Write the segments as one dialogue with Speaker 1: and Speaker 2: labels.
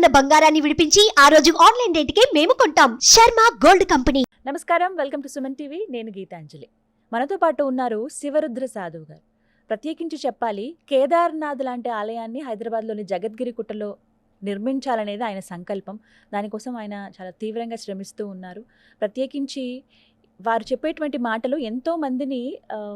Speaker 1: ఉన్న బంగారాన్ని విడిపించి ఆ రోజు ఆన్లైన్ రేటుకే మేము కొంటాం. Sharma gold company.
Speaker 2: నమస్కారం, వెల్కమ్ టు సుమన్ టీవీ. నేను గీతాంజలి. మనతో పాటు ఉన్నారు శివరుద్ర సాధువు గారు. ప్రత్యేకించి చెప్పాలి, కేదార్నాథ్ లాంటి ఆలయాన్ని హైదరాబాద్లోని జగద్గిరి గుట్టలో నిర్మించాలనేది ఆయన సంకల్పం. దానికోసం ఆయన చాలా తీవ్రంగా శ్రమిస్తూ ఉన్నారు. ప్రత్యేకించి వారు చెప్పేటువంటి మాటలు ఎంతో మందిని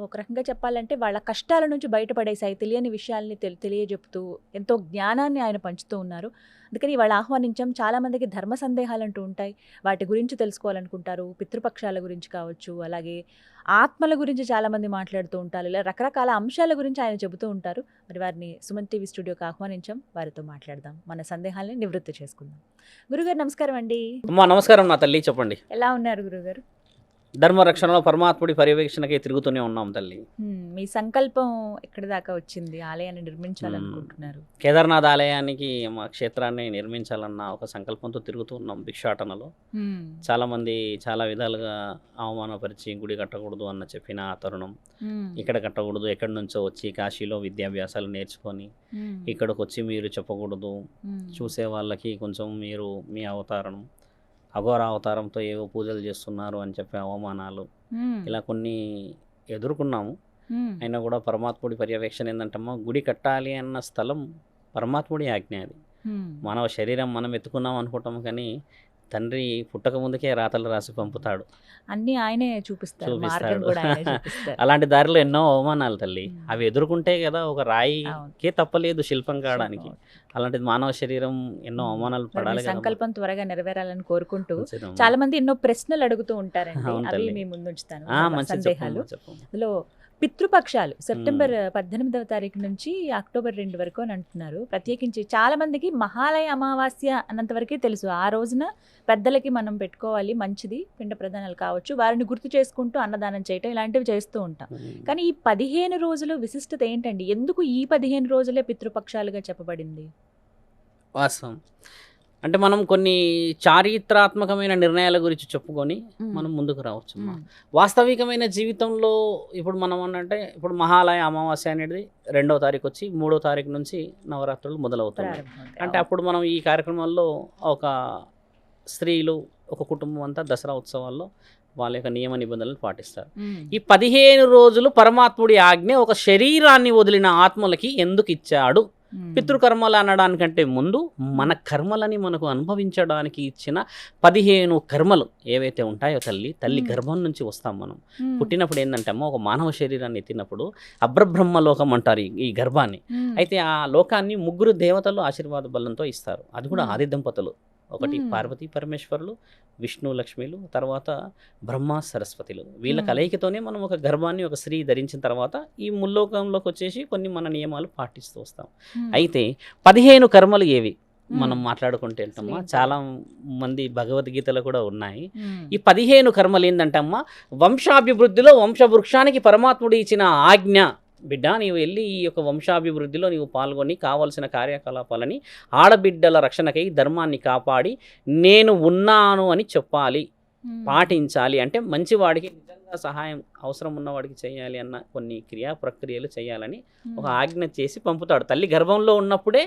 Speaker 2: ఒక రకంగా చెప్పాలంటే వాళ్ళ కష్టాల నుంచి బయటపడేసాయి. తెలియని విషయాల్ని తెలియజెప్తూ ఎంతో జ్ఞానాన్ని ఆయన పంచుతూ ఉన్నారు. అందుకని ఇవాళ ఆహ్వానించాం. చాలామందికి ధర్మ సందేహాలు అంటూ ఉంటాయి, వాటి గురించి తెలుసుకోవాలనుకుంటారు. పితృపక్షాల గురించి కావచ్చు, అలాగే ఆత్మల గురించి చాలామంది మాట్లాడుతూ ఉంటారు. ఇలా రకరకాల అంశాల గురించి ఆయన చెబుతూ ఉంటారు. మరి వారిని సుమన్ టీవీ స్టూడియోకి ఆహ్వానించాం. వారితో మాట్లాడదాం, మన సందేహాలని నివృత్తి చేసుకుందాం. గురుగారు నమస్కారం అండి.
Speaker 3: నమస్కారం నా తల్లి, చెప్పండి.
Speaker 2: ఎలా ఉన్నారు గురుగారు?
Speaker 3: ధర్మరక్షణలో పరమాత్ముడి పర్యవేక్షణకే తిరుగుతూనే ఉన్నాం తల్లి.
Speaker 2: మీ సంకల్పం ఎక్కడి దాకా వచ్చింది? ఆలయాన్ని నిర్మించాలనుకుంటున్నారు?
Speaker 3: కేదార్నాథ్ ఆలయానికి మా క్షేత్రాన్ని నిర్మించాలన్న ఒక సంకల్పంతో తిరుగుతూ ఉన్నాం భిక్షాటనలో. చాలా మంది చాలా విధాలుగా అవమానపరిచి గుడి కట్టకూడదు అన్న చెప్పిన ఆ తరుణం, ఇక్కడ కట్టకూడదు, ఎక్కడి నుంచో వచ్చి కాశీలో విద్యాభ్యాసాలు నేర్చుకొని ఇక్కడికి వచ్చి మీరు చెప్పకూడదు, చూసే వాళ్ళకి కొంచెం మీరు మీ అవతారం అఘోర అవతారంతో ఏవో పూజలు చేస్తున్నారు అని చెప్పే అవమానాలు, ఇలా కొన్ని ఎదుర్కొన్నాము. అయినా కూడా పరమాత్ముడి పర్యవేక్షణ ఏంటంటమ్మా, గుడి కట్టాలి అన్న స్థలం పరమాత్ముడి ఆజ్ఞ. అది మానవ శరీరం మనం ఎత్తుకున్నాం అనుకుంటాము, కానీ తండ్రి పుట్టక ముందుకే రాతలు రాసి పంపుతాడు,
Speaker 2: అన్ని ఆయనే చూపిస్తాడు.
Speaker 3: అలాంటి దారిలో ఎన్నో అవమానాలు తల్లి, అవి ఎదుర్కొంటే కదా ఒక రాయికే తప్పలేదు శిల్పం కావడానికి. అలాంటిది మానవ శరీరం ఎన్నో అవమానాలు పడాలి.
Speaker 2: సంకల్పం త్వరగా నెరవేరాలని కోరుకుంటూ చాలా మంది ఎన్నో ప్రశ్నలు అడుగుతూ ఉంటారండి, అవి మీ ముందు ఉంచుతాను. సందేహాలు అందులో పితృపక్షాలు సెప్టెంబర్ 18వ తారీఖు నుంచి అక్టోబర్ 2 వరకు అని అంటున్నారు. ప్రత్యేకించి చాలా మందికి మహాలయ అమావాస్య అన్నంత వరకే తెలుసు. ఆ రోజున పెద్దలకి మనం పెట్టుకోవాలి, మంచిది, పిండ ప్రదానాలు కావచ్చు, వారిని గుర్తు చేసుకుంటూ అన్నదానం చేయటం ఇలాంటివి చేస్తూ ఉంటాం. కానీ ఈ 15 రోజులు విశిష్టత ఏంటండి? ఎందుకు ఈ 15 రోజులే పితృపక్షాలుగా చెప్పబడింది?
Speaker 3: వాస్తవం అంటే మనం కొన్ని చారిత్రాత్మకమైన నిర్ణయాల గురించి చెప్పుకొని మనం ముందుకు రావచ్చు. వాస్తవికమైన జీవితంలో ఇప్పుడు మనం అంటే ఇప్పుడు మహాలయ అమావాస్య అనేది 2వ తారీఖు వచ్చి 3వ తారీఖు నుంచి నవరాత్రులు మొదలవుతాయి. అంటే అప్పుడు మనం ఈ కార్యక్రమాల్లో ఒక స్త్రీలు ఒక కుటుంబం అంతా దసరా ఉత్సవాల్లో వాళ్ళ యొక్క నియమ నిబంధనలు పాటిస్తారు. ఈ 15 రోజులు పరమాత్ముడి ఆజ్ఞ ఒక శరీరాన్ని వదిలిన ఆత్మలకి ఎందుకు ఇచ్చాడు? పితృకర్మలు అనడానికంటే ముందు మన కర్మలని మనకు అనుభవించడానికి ఇచ్చిన 15 కర్మలు ఏవైతే ఉంటాయో తల్లి గర్భం నుంచి వస్తాం మనం. పుట్టినప్పుడు ఏంటంటే అమ్మ, ఒక మానవ శరీరాన్ని ఎత్తినప్పుడు అబ్రబ్రహ్మ లోకం అంటారు ఈ గర్భాన్ని. అయితే ఆ లోకాన్ని 3 దేవతలు ఆశీర్వాద బలంతో ఇస్తారు. అది కూడా ఆది దంపతులు, ఒకటి పార్వతీ పరమేశ్వరులు, విష్ణు లక్ష్మిలు, తర్వాత బ్రహ్మ సరస్వతిలు. వీళ్ళ కలయికతోనే మనం ఒక గర్భాన్ని ఒక స్త్రీ ధరించిన తర్వాత ఈ ముల్లోకంలోకి వచ్చేసి కొన్ని మన నియమాలు పాటిస్తూ వస్తాం. అయితే 15 కర్మలు ఏవి మనం మాట్లాడుకుంటే ఏంటమ్మా, చాలా మంది భగవద్గీతలు కూడా ఉన్నాయి. ఈ 15 కర్మలు ఏంటంటే అమ్మా, వంశాభివృద్ధిలో వంశవృక్షానికి పరమాత్ముడు ఇచ్చిన ఆజ్ఞ. బిడ్డ, నీవు వెళ్ళి ఈ యొక్క వంశాభివృద్ధిలో నీవు పాల్గొని కావలసిన కార్యకలాపాలని ఆడబిడ్డల రక్షణకై ధర్మాన్ని కాపాడి నేను ఉన్నాను అని చెప్పాలి, పాటించాలి. అంటే మంచివాడికి నిజంగా సహాయం అవసరం ఉన్నవాడికి చేయాలి అన్న కొన్ని క్రియా ప్రక్రియలు చేయాలని ఒక ఆజ్ఞ చేసి పంపుతాడు. తల్లి గర్భంలో ఉన్నప్పుడే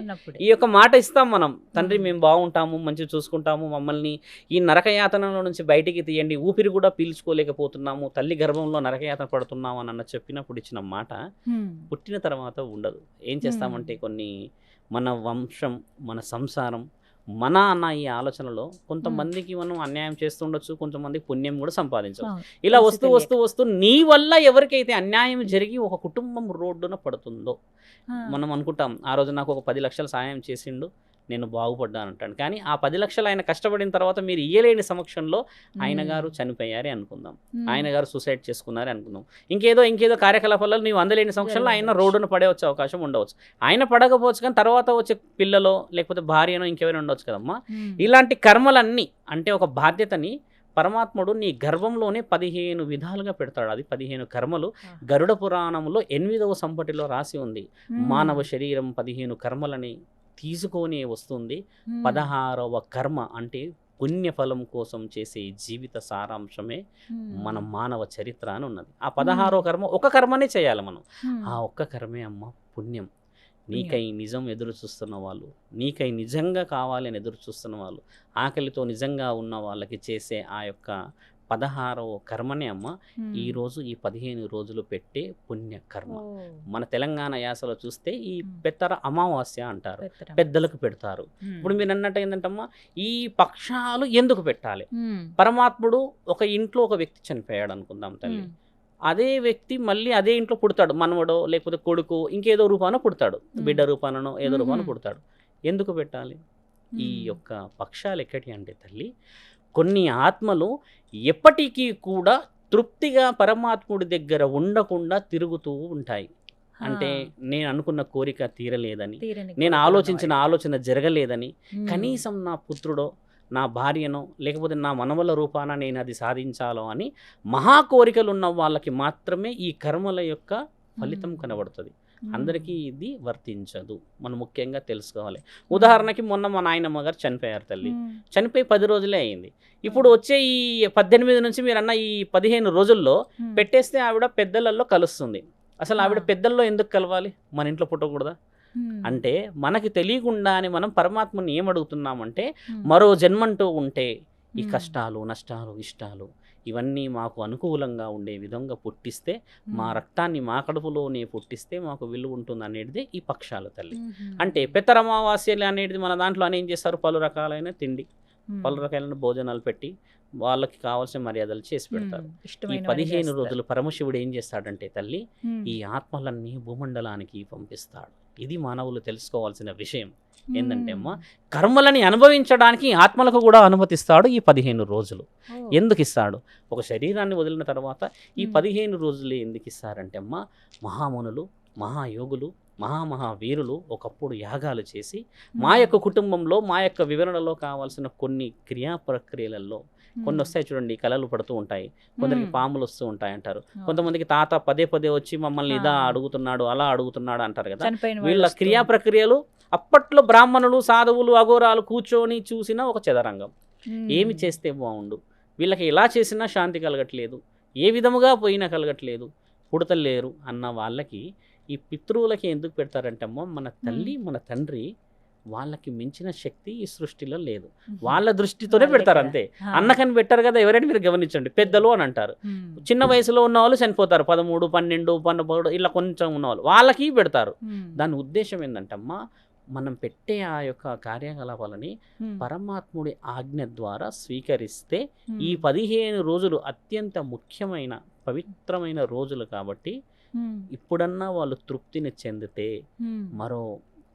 Speaker 3: ఈ యొక్క మాట ఇస్తాం మనం, తండ్రి మేము బాగుంటాము, మంచిగా చూసుకుంటాము, మమ్మల్ని ఈ నరకయాతనలో నుంచి బయటికి తీయండి, ఊపిరి కూడా పీల్చుకోలేకపోతున్నాము, తల్లి గర్భంలో నరకయాతన పడుతున్నాము అని చెప్పినప్పుడు ఇచ్చిన మాట పుట్టిన తర్వాత ఉండదు. ఏం చేస్తామంటే కొన్ని మన వంశం, మన సంసారం, మన అన్న ఈ ఆలోచనలో కొంతమందికి మనం అన్యాయం చేస్తుండొచ్చు, కొంతమందికి పుణ్యం కూడా సంపాదించవచ్చు. ఇలా వస్తూ నీ వల్ల ఎవరికైతే అన్యాయం జరిగి ఒక కుటుంబం రోడ్డున పడుతుందో మనం అనుకుంటాం, ఆ రోజు నాకు ఒక 10 లక్షలు సాయం చేసిండు, నేను బాగుపడ్డాను అంటాను. కానీ ఆ 10 లక్షలు ఆయన కష్టపడిన తర్వాత మీరు ఇయ్యలేని సమక్షంలో ఆయన గారు చనిపోయారే అనుకుందాం, ఆయన గారు సూసైడ్ చేసుకున్నారే అనుకుందాం, ఇంకేదో కార్యకలాపాలలో నీవు అందలేని సమక్షంలో ఆయన రోడ్డున పడే వచ్చే అవకాశం ఉండవచ్చు. ఆయన పడకపోవచ్చు, కానీ తర్వాత వచ్చే పిల్లలో లేకపోతే భార్యనో ఇంకెవరైనా ఉండవచ్చు కదమ్మా. ఇలాంటి కర్మలన్నీ అంటే ఒక బాధ్యతని పరమాత్ముడు నీ గర్భంలోనే 15 విధాలుగా పెడతాడు. అది 15 కర్మలు గరుడ పురాణంలో 8వ సంపుటిలో రాసి ఉంది. మానవ శరీరం 15 కర్మలని తీసుకొని వస్తుంది. 16వ కర్మ అంటే పుణ్యఫలం కోసం చేసే జీవిత సారాంశమే మన మానవ చరిత్ర అని ఉన్నది. ఆ 16వ కర్మ ఒక కర్మనే చేయాలి మనం. ఆ ఒక్క కర్మే అమ్మ పుణ్యం. నీకై నిజం ఎదురు చూస్తున్న వాళ్ళు, నీకై నిజంగా కావాలి అని ఎదురు చూస్తున్న వాళ్ళు, ఆకలితో నిజంగా ఉన్న వాళ్ళకి చేసే ఆ యొక్క 16వ కర్మనే అమ్మ ఈరోజు ఈ 15 రోజులు పెట్టే పుణ్యకర్మ. మన తెలంగాణ యాసలో చూస్తే ఈ పెత్తర అమావాస్య అంటారు, పెద్దలకు పెడతారు. ఇప్పుడు మీరు అన్నట్టు ఏంటంటమ్మా, ఈ పక్షాలు ఎందుకు పెట్టాలి? పరమాత్ముడు ఒక ఇంట్లో ఒక వ్యక్తి చనిపోయాడు అనుకుందాం తల్లి, అదే వ్యక్తి మళ్ళీ అదే ఇంట్లో పుడతాడు, మనవడో లేకపోతే కొడుకు ఇంకేదో రూపాన పుడతాడు, బిడ్డ రూపానో ఏదో రూపాన పుడతాడు. ఎందుకు పెట్టాలి ఈ యొక్క పక్షాలు? ఎక్కటి అంటే తల్లి, కొన్ని ఆత్మలు ఎప్పటికీ కూడా తృప్తిగా పరమాత్ముడి దగ్గర ఉండకుండా తిరుగుతూ ఉంటాయి. అంటే నేను అనుకున్న కోరిక తీరలేదని, నేను ఆలోచించిన ఆలోచన జరగలేదని, కనీసం నా పుత్రుడో నా భార్యనో లేకపోతే నా మనవల రూపాన నేను అది సాధించాలో అని మహా కోరికలు ఉన్న వాళ్ళకి మాత్రమే ఈ కర్మల యొక్క ఫలితం కనబడుతుంది. అందరికీ ఇది వర్తించదు, మనం ముఖ్యంగా తెలుసుకోవాలి. ఉదాహరణకి మొన్న మా నాయనమ్మ గారు చనిపోయారు తల్లి, చనిపోయి 10 రోజులే అయింది. ఇప్పుడు వచ్చే ఈ 18 నుంచి మీరు అన్న ఈ 15 రోజుల్లో పెట్టేస్తే ఆవిడ పెద్దలలో కలుస్తుంది. అసలు ఆవిడ పెద్దల్లో ఎందుకు కలవాలి? మన ఇంట్లో పుట్టకూడదా? అంటే మనకి తెలియకుండానే మనం పరమాత్మని ఏమడుగుతున్నామంటే, మరో జన్మంటూ ఉంటే ఈ కష్టాలు నష్టాలు ఇష్టాలు ఇవన్నీ మాకు అనుకూలంగా ఉండే విధంగా పుట్టిస్తే, మా రక్తాన్ని మా కడుపులోనే పుట్టిస్తే మాకు విలువ ఉంటుంది అనేది ఈ పక్షాలు తల్లి. అంటే పెత్తర అమావాస్యలు అనేది మన దాంట్లో అని ఏం చేస్తారు, పలు రకాలైన తిండి, పలు రకాలైన భోజనాలు పెట్టి వాళ్ళకి కావాల్సిన మర్యాదలు చేసి పెడతారు. ఈ 15 రోజులు పరమశివుడు ఏం చేస్తాడంటే తల్లి, ఈ ఆత్మలన్నీ భూమండలానికి పంపిస్తాడు. ఇది మానవులు తెలుసుకోవాల్సిన విషయం. ఏంటంటే అమ్మ, కర్మలని అనుభవించడానికి ఆత్మలకు కూడా అనుమతిస్తాడు ఈ 15 రోజులు. ఎందుకు ఇస్తాడు? ఒక శరీరాన్ని వదిలిన తర్వాత ఈ 15 రోజులు ఎందుకు ఇస్తారంటే అమ్మ, మహామునులు, మహాయోగులు, మహావీరులు ఒకప్పుడు యాగాలు చేసి మా యొక్క కుటుంబంలో మా యొక్క వివరణలో కావాల్సిన కొన్ని క్రియా ప్రక్రియలలో కొన్ని వస్తాయి చూడండి, కళలు పడుతూ ఉంటాయి, కొందరికి పాములు వస్తూ ఉంటాయి అంటారు, కొంతమందికి తాత పదే వచ్చి మమ్మల్ని ఇదా అడుగుతున్నాడు అలా అడుగుతున్నాడు అంటారు కదా. వీళ్ళ క్రియా ప్రక్రియలు అప్పట్లో బ్రాహ్మణులు సాధువులు అఘోరాలు కూర్చొని చూసిన ఒక చదరంగం. ఏమి చేస్తే బాగుండు, వీళ్ళకి ఎలా చేసినా శాంతి కలగట్లేదు, ఏ విధముగా పోయినా కలగట్లేదు, పుడతలేరు అన్న వాళ్ళకి ఈ పితృవులకి ఎందుకు పెడతారంటే అమ్మ, మన తల్లి మన తండ్రి వాళ్ళకి మించిన శక్తి ఈ సృష్టిలో లేదు, వాళ్ళ దృష్టితోనే పెడతారు అంతే. అన్నకని పెట్టారు కదా, ఎవరైనా మీరు గమనించండి, పెద్దలు అని అంటారు. చిన్న వయసులో ఉన్న వాళ్ళు చనిపోతారు, 13, 12, 12 ఇలా కొంచెం ఉన్నవాళ్ళు వాళ్ళకి పెడతారు. దాని ఉద్దేశం ఏంటంటే అమ్మ, మనం పెట్టే ఆ యొక్క కార్యకలాపాలని పరమాత్ముడి ఆజ్ఞ ద్వారా స్వీకరిస్తే ఈ 15 రోజులు అత్యంత ముఖ్యమైన పవిత్రమైన రోజులు కాబట్టి ఇప్పుడన్నా వాళ్ళు తృప్తిని చెందితే మరో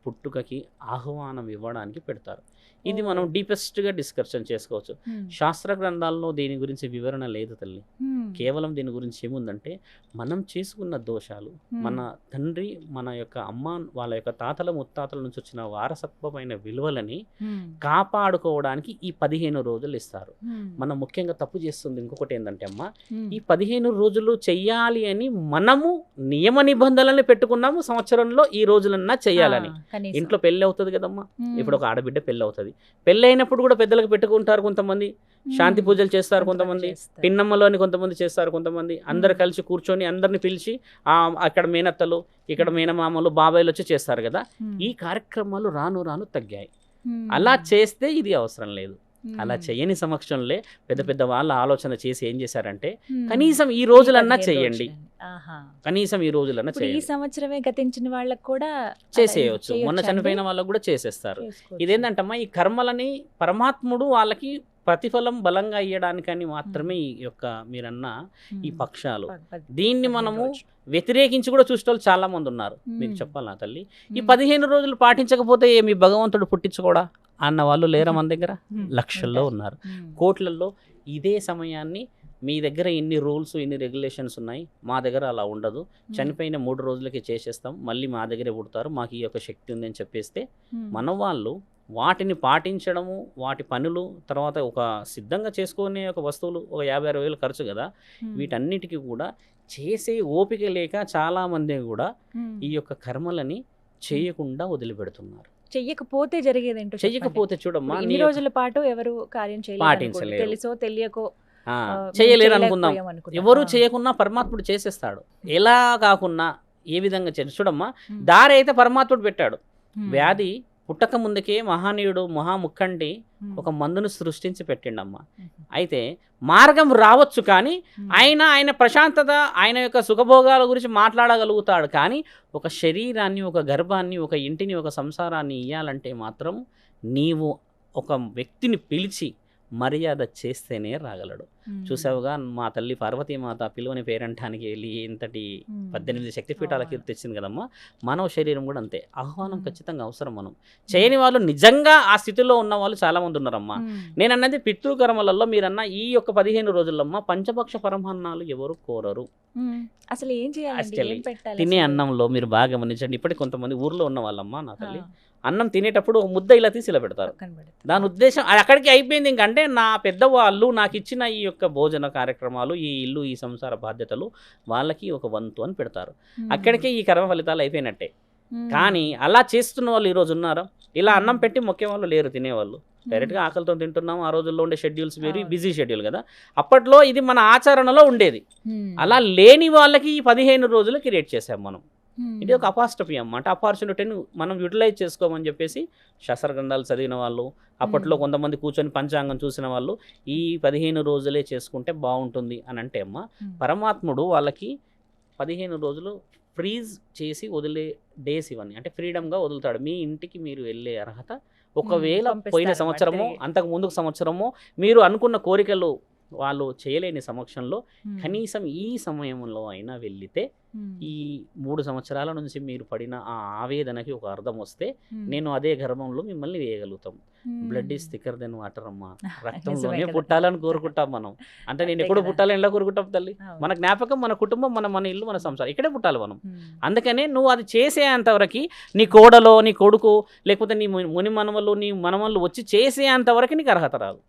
Speaker 3: పుట్టుకకి ఆహ్వానం ఇవ్వడానికి పెడతారు. ఇది మనం డీపెస్ట్గా డిస్కషన్ చేసుకోవచ్చు. శాస్త్ర గ్రంథాల్లో దీని గురించి వివరణ లేదు తల్లి. కేవలం దీని గురించి ఏముందంటే, మనం చేసుకున్న దోషాలు, మన తండ్రి మన యొక్క అమ్మ వాళ్ళ యొక్క తాతల ముత్తాతల నుంచి వచ్చిన వారసత్వమైన విలువలని కాపాడుకోవడానికి ఈ 15 రోజులు ఇస్తారు. మనం ముఖ్యంగా తప్పు చేస్తుంది ఇంకొకటి ఏంటంటే అమ్మ, ఈ 15 రోజులు చెయ్యాలి అని మనము నియమ నిబంధనలను పెట్టుకున్నాము, సంవత్సరంలో ఈ రోజులన్నా చెయ్యాలని. ఇంట్లో పెళ్ళి అవుతుంది కదమ్మా, ఇప్పుడు ఒక ఆడబిడ్డ పెళ్ళి అవుతుంది, పెళ్ళి అయినప్పుడు కూడా పెద్దలకు పెట్టుకుంటారు, కొంతమంది శాంతి పూజలు చేస్తారు, కొంతమంది పిన్నమ్మలోని కొంతమంది చేస్తారు, కొంతమంది అందరు కలిసి కూర్చొని అందరిని పిలిచి అక్కడ మేనత్తలు ఇక్కడ మేనమామలు బాబాయిలు వచ్చి చేస్తారు కదా. ఈ కార్యక్రమాలు రాను రాను తగ్గాయి. అలా చేస్తే ఇది అవసరం లేదు. అలా చేయని సమక్షంలో పెద్ద వాళ్ళ ఆలోచన చేసి ఏం చేశారంటే, కనీసం ఈ రోజులన్నా చేయండి, కనీసం ఈ రోజులన్నా చేయండి.
Speaker 2: ఈ సంవత్సరమే గతించిన వాళ్ళకు కూడా
Speaker 3: చేసేయచ్చు, మొన్న చనిపోయిన వాళ్ళకు కూడా చేసేస్తారు. ఇదేంటంటమ్మా, ఈ కర్మలని పరమాత్ముడు వాళ్ళకి ప్రతిఫలం బలంగా ఇయ్యడానికని మాత్రమే ఈ యొక్క మీరన్న ఈ పక్షాలు. దీన్ని మనము వ్యతిరేకించి కూడా చూసేవాళ్ళు చాలా మంది ఉన్నారు. మీకు చెప్పాలా తల్లి, ఈ 15 రోజులు పాటించకపోతే మీ భగవంతుడు పుట్టించుకోడా అన్న వాళ్ళు లేరా మన దగ్గర? లక్షల్లో ఉన్నారు, కోట్లల్లో. ఇదే సమయాన్ని మీ దగ్గర ఇన్ని రూల్స్ ఇన్ని రెగ్యులేషన్స్ ఉన్నాయి, మా దగ్గర అలా ఉండదు, చనిపోయిన 3 రోజులకి చేసేస్తాం, మళ్ళీ మా దగ్గరే పుడతారు, మాకు ఈ యొక్క శక్తి ఉందని చెప్పేస్తే మన వాళ్ళు వాటిని పాటించడము, వాటి పనులు, తర్వాత ఒక సిద్ధంగా చేసుకునే ఒక వస్తువులు ఒక 50-60 వేలు ఖర్చు కదా, వీటన్నిటికీ కూడా చేసే ఓపిక లేక చాలామంది కూడా ఈ యొక్క కర్మలని చేయకుండా వదిలిపెడుతున్నారు.
Speaker 2: చెయ్యకపోతే జరిగేదేంటో,
Speaker 3: చెయ్యకపోతే చూడమ్మా,
Speaker 2: ఇన్ని రోజుల పాటు ఎవరు కార్యం
Speaker 3: పాటించలేరు,
Speaker 2: తెలుసో తెలియకో
Speaker 3: చేయలేరు అనుకుందాం. ఎవరు చేయకున్నా పరమాత్ముడు చేసేస్తాడు. ఎలా కాకున్నా ఏ విధంగా చేయాలి చూడమ్మా. దారి అయితే పరమాత్ముడు పెట్టాడు. వ్యాధి పుట్టక ముందుకే మహానీయుడు మహాముఖండి ఒక మందును సృష్టించి పెట్టిండమ్మా. అయితే మార్గం రావచ్చు కానీ ఆయన ప్రశాంతత, ఆయన యొక్క సుఖభోగాల గురించి మాట్లాడగలుగుతాడు. కానీ ఒక శరీరాన్ని, ఒక గర్భాన్ని, ఒక ఇంటిని, ఒక సంసారాన్ని ఇయ్యాలంటే మాత్రం నీవు ఒక వ్యక్తిని పిలిచి మర్యాద చేస్తేనే రాగలడు. చూసావుగా మా తల్లి పార్వతీమాత పిలువని పేరంటానికి వెళ్ళి ఇంతటి 18 శక్తిపీఠాల కీర్తి తెచ్చింది కదమ్మా. మానవ శరీరం కూడా అంతే, ఆహ్వానం ఖచ్చితంగా అవసరం. మనం చేయని వాళ్ళు నిజంగా ఆ స్థితిలో ఉన్న వాళ్ళు చాలా మంది ఉన్నారమ్మా. నేను అన్నది పితృకర్మలలో మీరన్న ఈ యొక్క 15 రోజులమ్మా పంచభక్ష పరమాన్నాలు ఎవరు కోరరు.
Speaker 2: అసలు ఏం చేయాలి?
Speaker 3: తినే అన్నంలో మీరు బాగా గమనించండి. ఇప్పటికి కొంతమంది ఊర్లో ఉన్న వాళ్ళమ్మా, నా తల్లి అన్నం తినేటప్పుడు ఒక ముద్ద ఇలా తీసి ఇలా పెడతారు. దాని ఉద్దేశం అది అక్కడికి అయిపోయింది. ఇంకంటే నా పెద్దవాళ్ళు నాకు ఇచ్చిన ఈ యొక్క భోజన కార్యక్రమాలు, ఈ ఇల్లు, ఈ సంసార బాధ్యతలు వాళ్ళకి ఒక వంతు అని పెడతారు. అక్కడికే ఈ కర్మ ఫలితాలు అయిపోయినట్టే. కానీ అలా చేస్తున్న వాళ్ళు ఈరోజు ఉన్నారా? ఇలా అన్నం పెట్టి మొక్కే వాళ్ళు లేరు, తినేవాళ్ళు. డైరెక్ట్గా ఆకలితో తింటున్నాం. ఆ రోజుల్లో ఉండే షెడ్యూల్స్ వేరు, బిజీ షెడ్యూల్ కదా. అప్పట్లో ఇది మన ఆచరణలో ఉండేది. అలా లేని వాళ్ళకి ఈ 15 రోజులు క్రియేట్ చేసాం మనం. ఇది ఒక అపాస్టఫీ అన్నమాట. అపార్చునిటీని మనం యూటిలైజ్ చేసుకోమని చెప్పేసి శాస్త్రగ్రంథాలు చదివిన వాళ్ళు, అప్పట్లో కొంతమంది కూర్చొని పంచాంగం చూసిన వాళ్ళు ఈ 15 రోజులే చేసుకుంటే బాగుంటుంది అని అంటే అమ్మ, పరమాత్ముడు వాళ్ళకి 15 రోజులు ఫ్రీజ్ చేసి వదిలే డేస్ ఇవన్నీ, అంటే ఫ్రీడమ్గా వదులుతాడు. మీ ఇంటికి మీరు వెళ్ళే అర్హత ఒకవేళ పోయిన సంవత్సరమో అంతకు ముందుకు సంవత్సరమో మీరు అనుకున్న కోరికలు వాళ్ళు చేయలేని సమక్షంలో కనీసం ఈ సమయంలో అయినా వెళ్ళితే ఈ 3 సంవత్సరాల నుంచి మీరు పడిన ఆ ఆవేదనకి ఒక అర్థం వస్తే నేను అదే గర్భంలో మిమ్మల్ని వేయగలుగుతాం. Blood is thicker than water అమ్మా. రక్తంలోనే పుట్టాలని కోరుకుంటాం మనం. అంటే నేను ఎప్పుడు పుట్టాలని ఎలా కోరుకుంటాం తల్లి? మన జ్ఞాపకం, మన కుటుంబం, మన ఇల్లు, మన సంసారం, ఇక్కడే పుట్టాలి మనం. అందుకనే నువ్వు అది చేసేంతవరకు నీ కోడలో, నీ కొడుకు, లేకపోతే నీ ముని మనవలు, నీ మనవళ్ళు వచ్చి చేసేంతవరకు నీకు అర్హత రాదు.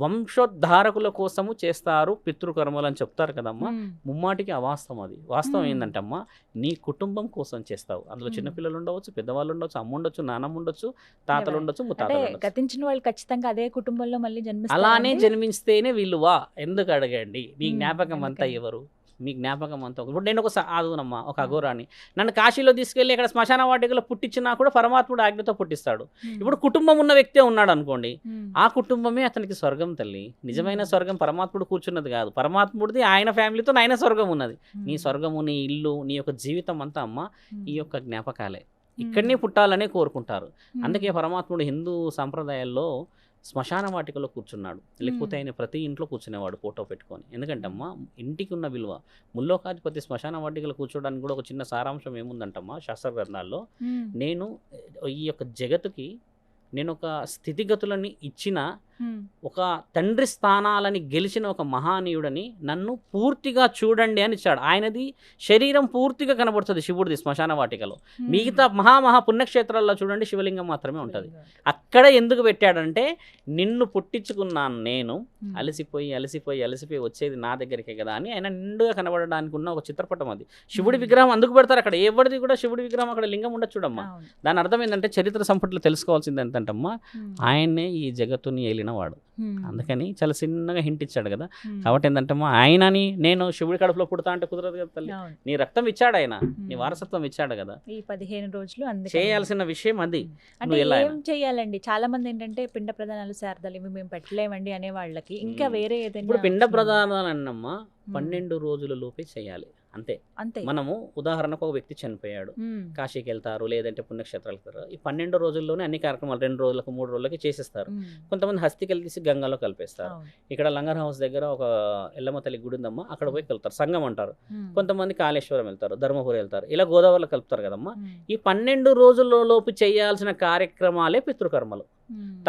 Speaker 3: వంశోద్ధారకుల కోసము చేస్తారు పితృకర్మలు అని చెప్తారు కదమ్మా. ముమ్మాటికి అవాస్తవం. అది వాస్తవం ఏంటంటే అమ్మా, నీ కుటుంబం కోసం చేస్తావు. అందులో చిన్నపిల్లలు ఉండవచ్చు, పెద్దవాళ్ళు ఉండొచ్చు, అమ్మ ఉండొచ్చు, నాన్నమ్మ ఉండొచ్చు, తాతలు ఉండొచ్చు, ముత్తాతలు ఉండొచ్చు.
Speaker 2: గతించిన వాళ్ళు ఖచ్చితంగా అదే కుటుంబంలో మళ్ళీ జన్మిస్తారు.
Speaker 3: అలానే జన్మిస్తేనే విలువ. ఎందుకు అడగండి? మీ జ్ఞాపకం అంతా ఎవరు? మీ జ్ఞాపకం అంతా. ఇప్పుడు నేను ఒక ఆదునమ్మా, ఒక అఘోరాన్ని నన్ను కాశీలో తీసుకెళ్ళి ఇక్కడ శ్మశాన వాటికలో పుట్టించినా కూడా పరమాత్ముడు ఆజ్ఞతో పుట్టిస్తాడు. ఇప్పుడు కుటుంబం ఉన్న వ్యక్తే ఉన్నాడు అనుకోండి, ఆ కుటుంబమే అతనికి స్వర్గం తల్లి. నిజమైన స్వర్గం పరమాత్ముడు కూర్చున్నది కాదు, పరమాత్ముడిది ఆయన ఫ్యామిలీతో ఆయన స్వర్గం ఉన్నది. నీ స్వర్గము, నీ ఇల్లు, నీ యొక్క జీవితం అంతా అమ్మ ఈ యొక్క జ్ఞాపకాలే. ఇక్కడనే పుట్టాలనే కోరుకుంటారు. అందుకే పరమాత్ముడు హిందూ సాంప్రదాయాల్లో శ్మశాన వాటికలో కూర్చున్నాడు. లేకపోతే ఆయన ప్రతి ఇంట్లో కూర్చునేవాడు ఫోటో పెట్టుకొని. ఎందుకంటమ్మా ఇంటికి ఉన్న విలువ. ముల్లోకాధిపతి శ్మశాన వాటికలో కూర్చోడానికి కూడా ఒక చిన్న సారాంశం ఏముందంటమ్మా శాస్త్ర గ్రంథాల్లో, నేను ఈ యొక్క జగత్తుకి నేను ఒక స్థితిగతులని ఇచ్చిన, ఒక తండ్రి స్థానాలని గెలిచిన ఒక మహానీయుడని నన్ను పూర్తిగా చూడండి అని ఇచ్చాడు. ఆయనది శరీరం పూర్తిగా కనబడుతుంది శివుడిది శ్మశాన వాటికలో. మిగతా మహా పుణ్యక్షేత్రాల్లో చూడండి శివలింగం మాత్రమే ఉంటుంది. అక్కడ ఎందుకు పెట్టాడంటే, నిన్ను పుట్టించుకున్నాను నేను, అలసిపోయి వచ్చేది నా దగ్గరికే కదా అని ఆయన నిండుగా కనబడడానికి ఉన్న ఒక చిత్రపటం అది. శివుడి విగ్రహం అందుకు పెడతారు అక్కడ. ఎవరిది కూడా శివుడి విగ్రహం అక్కడ లింగం ఉండదు చూడమ్మా. దాని అర్థం ఏంటంటే, చరిత్ర సంపుట్లో తెలుసుకోవాల్సింది ఏంటంటమ్మా, ఆయన్నే ఈ జగత్తుని ఏలిన వాడు. అందుకని చాలా చిన్నగా హింట్ ఇచ్చాడు కదా. కాబట్టి ఏంటంటే ఆయనని నేను శివుడి కడుపులో పుడతా అంటే కుదరదు కదా తల్లి. నీ రక్తం ఇచ్చాడు ఆయన, నీ వారసత్వం ఇచ్చాడు కదా.
Speaker 2: ఈ 15 రోజులు
Speaker 3: చేయాల్సిన విషయం అది.
Speaker 2: ఏం చేయాలండి? చాలా మంది ఏంటంటే పిండ ప్రదానాలు, శారదాలు ఇవి మేము పెట్టలేమండి అనే వాళ్ళకి ఇంకా వేరే ఏదైనా.
Speaker 3: ఇప్పుడు పిండ ప్రదానాలు అన్నమ్మా 12 రోజుల లోపే చేయాలి. అంతే. మనము ఉదాహరణకు ఒక వ్యక్తి చనిపోయాడు, కాశీకి వెళ్తారు, లేదంటే పుణ్యక్షేత్రాలు వెళ్తారు. ఈ 12 రోజుల్లోనే అన్ని కార్యక్రమాలు 2 రోజులకు 3 రోజులకి చేసేస్తారు. కొంతమంది హస్తికలు తీసి గంగలో కలిపేస్తారు. ఇక్కడ లంగర్ హౌస్ దగ్గర ఒక ఎల్లమ్మ తల్లి గుడి ఉందమ్మా, అక్కడ పోయి కలుపుతారు, సంగం అంటారు. కొంతమంది కాళేశ్వరం వెళ్తారు, ధర్మపురి వెళ్తారు, ఇలా గోదావరిలో కలుపుతారు కదమ్మా. ఈ 12 రోజుల లోపు చేయాల్సిన కార్యక్రమాలే పితృకర్మలు.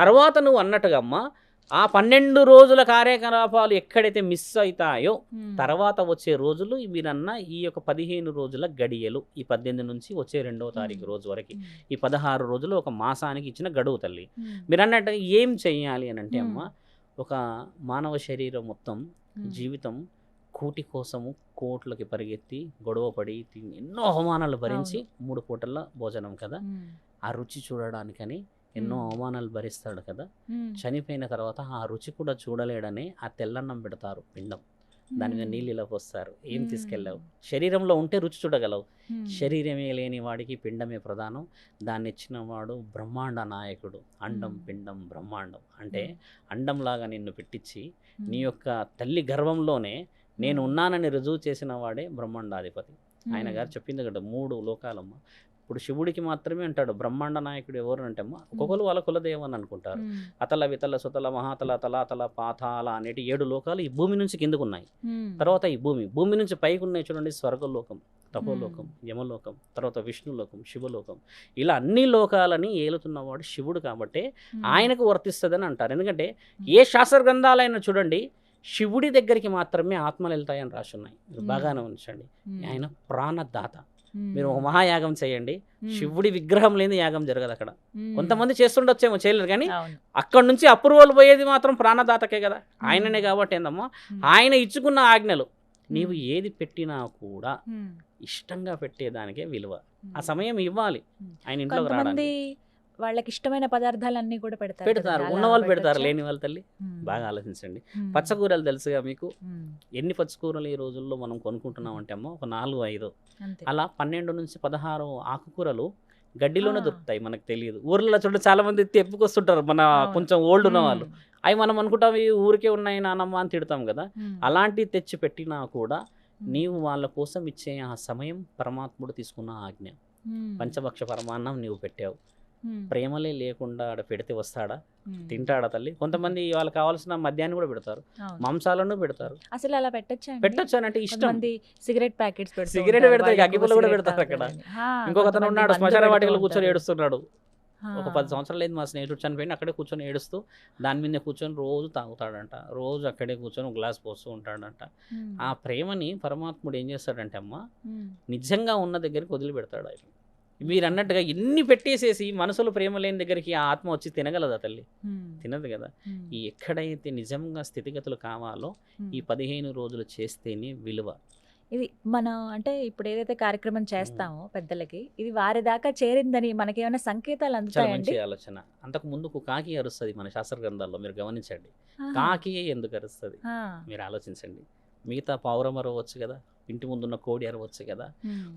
Speaker 3: తర్వాత నువ్వు అన్నట్టుగా అమ్మా ఆ 12 రోజుల కార్యకలాపాలు ఎక్కడైతే మిస్ అవుతాయో తర్వాత వచ్చే రోజులు మీరన్న ఈ యొక్క 15 రోజుల గడియలు, ఈ 18 నుంచి వచ్చే 2వ తారీఖు రోజు వరకు ఈ 16 రోజులు ఒక మాసానికి ఇచ్చిన గడువు తల్లి. మీరు అన్నట్టుగా ఏం చెయ్యాలి అని అంటే అమ్మ, ఒక మానవ శరీరం మొత్తం జీవితం కూటి కోసము కోట్లకి పరిగెత్తి గొడవపడి ఎన్నో అవమానాలు భరించి 3 పూటల భోజనం కదా, ఆ రుచి చూడడానికని ఎన్నో అవమానాలు భరిస్తాడు కదా. చనిపోయిన తర్వాత ఆ రుచి కూడా చూడలేడనే ఆ తెల్లన్నం పెడతారు పిండం. దాని మీద నీళ్ళు ఇలా పోస్తారు. ఏం తీసుకెళ్ళావు? శరీరంలో ఉంటే రుచి చూడగలవు. శరీరమే లేని వాడికి పిండమే ప్రధానం. దాన్ని ఇచ్చిన వాడు బ్రహ్మాండ నాయకుడు. అండం పిండం బ్రహ్మాండం అంటే అండంలాగా నిన్ను పెట్టించి నీ యొక్క తల్లి గర్భంలోనే నేను ఉన్నానని రుజువు చేసిన వాడే బ్రహ్మాండాధిపతి. ఆయన గారు చెప్పింది కదా 3 లోకాలమ్మ. ఇప్పుడు శివుడికి మాత్రమే అంటాడు బ్రహ్మాండ నాయకుడు ఎవరు అంటే అమ్మ, ఒక్కొక్కరు వాళ్ళ కులదేవం అని అనుకుంటారు. అతల వితల సుతల మహాతల తలాతల పాతాల అనేటి 7 లోకాలు ఈ భూమి నుంచి కిందకు ఉన్నాయి. తర్వాత ఈ భూమి నుంచి పైకి ఉన్నాయి చూడండి, స్వర్గలోకం, తపోలోకం, యమలోకం, తర్వాత విష్ణులోకం, శివలోకం, ఇలా అన్ని లోకాలని ఏలుతున్నవాడు శివుడు కాబట్టి ఆయనకు వర్తిస్తుందని అంటారు. ఎందుకంటే ఏ శాస్త్ర గ్రంథాలైనా చూడండి శివుడి దగ్గరికి మాత్రమే ఆత్మలు వెళ్తాయని రాసి ఉన్నాయి. మీరు బాగానే ఉంచండి. ఆయన ప్రాణదాత. మీరు ఒక మహాయాగం చేయండి, శివుడి విగ్రహం లేని యాగం జరగదు అక్కడ. కొంతమంది చేస్తుండొచ్చేమో, చేయలేరు, కానీ అక్కడ నుంచి అప్రూవల్ పోయేది మాత్రం ప్రాణదాతకే కదా, ఆయననే. కాబట్టి ఏందమ్మా, ఆయన ఇచ్చుకున్న ఆజ్ఞలు నీవు ఏది పెట్టినా కూడా ఇష్టంగా పెట్టేదానికే విలువ. ఆ సమయం ఇవ్వాలి ఆయన ఇంట్లోకి రావడానికి.
Speaker 2: వాళ్ళకి ఇష్టమైన పదార్థాలన్నీ కూడా
Speaker 3: పెడతారు, ఉన్నవాళ్ళు పెడతారు, లేని వాళ్ళు తల్లి. బాగా ఆలోచించండి. పచ్చకూరలు తెలుసుగా మీకు, ఎన్ని పచ్చకూరలు ఈ రోజుల్లో మనం కొనుక్కుంటున్నాం అంటే అమ్మ ఒక 4-5, అలా 12 నుంచి 16 ఆకుకూరలు గడ్డిలోనే దొరుకుతాయి. మనకు తెలియదు. ఊర్లలో చూడండి చాలా మంది తెప్పుకొస్తుంటారు, మన కొంచెం ఓల్డ్ ఉన్న వాళ్ళు. అవి మనం అనుకుంటాం ఈ ఊరికే ఉన్నాయి నానమ్మ అని తిడతాం కదా. అలాంటివి తెచ్చి పెట్టినా కూడా నీవు వాళ్ళ కోసం ఇచ్చే ఆ సమయం పరమాత్ముడు తీసుకున్న ఆజ్ఞ. పంచభక్ష పరమాన్నం నీవు పెట్టావు, ప్రేమలే లేకుండా ఆడ పెడితే వస్తాడా? తింటాడా తల్లి? కొంతమంది వాళ్ళకి కావాల్సిన మద్యాన్ని కూడా పెడతారు, మాంసాలను పెడతారు.
Speaker 2: అసలు అలా
Speaker 3: పెట్టచ్చు అని అంటే ఇష్టం.
Speaker 2: సిగరెట్ ప్యాకెట్స్,
Speaker 3: సిగరెట్ పెడతారు, అగ్గిపుల్ల కూడా పెడతారు అక్కడ. ఇంకొక అతను ఉన్నాడు, శ్మశాన వాటికలో కూర్చొని ఏడుస్తున్నాడు. ఒక 10 సంవత్సరాలు లేదు, మా స్నేహితుడు చనిపోయింది, అక్కడే కూర్చొని ఏడుస్తూ దాని మీద కూర్చొని రోజు తాగుతాడంట, రోజు అక్కడే కూర్చొని ఒక గ్లాస్ పోస్తూ ఉంటాడంట. ఆ ప్రేమని పరమాత్ముడు ఏం చేస్తాడంటే అమ్మ, నిజంగా ఉన్న దగ్గరికి వదిలిపెడతాడు ఆయన. మీరు అన్నట్టుగా ఎన్ని పెట్టేసేసి మనసులో ప్రేమ లేని దగ్గరికి ఆ ఆత్మ వచ్చి తినగలదా తల్లి? తినదు కదా. ఈ ఎక్కడైతే నిజంగా స్థితిగతులు కావాలో ఈ 15 రోజులు చేస్తేనే విలువ.
Speaker 2: ఇది మనం అంటే ఇప్పుడు ఏదైతే కార్యక్రమం చేస్తామో పెద్దలకి, ఇది వారి దాకా చేరిందని మనకేమైనా సంకేతాలు అందుతాయండి?
Speaker 3: మంచి ఆలోచన. అంతకు ముందుకు కాకి అరుస్తుంది మన శాస్త్ర గ్రంథాల్లో, మీరు గమనించండి. కాకి ఎందుకు అరుస్తుంది మీరు ఆలోచించండి. మిగతా పావురం అరవచ్చు కదా, ఇంటి ముందున్న కోడి అరవచ్చు కదా.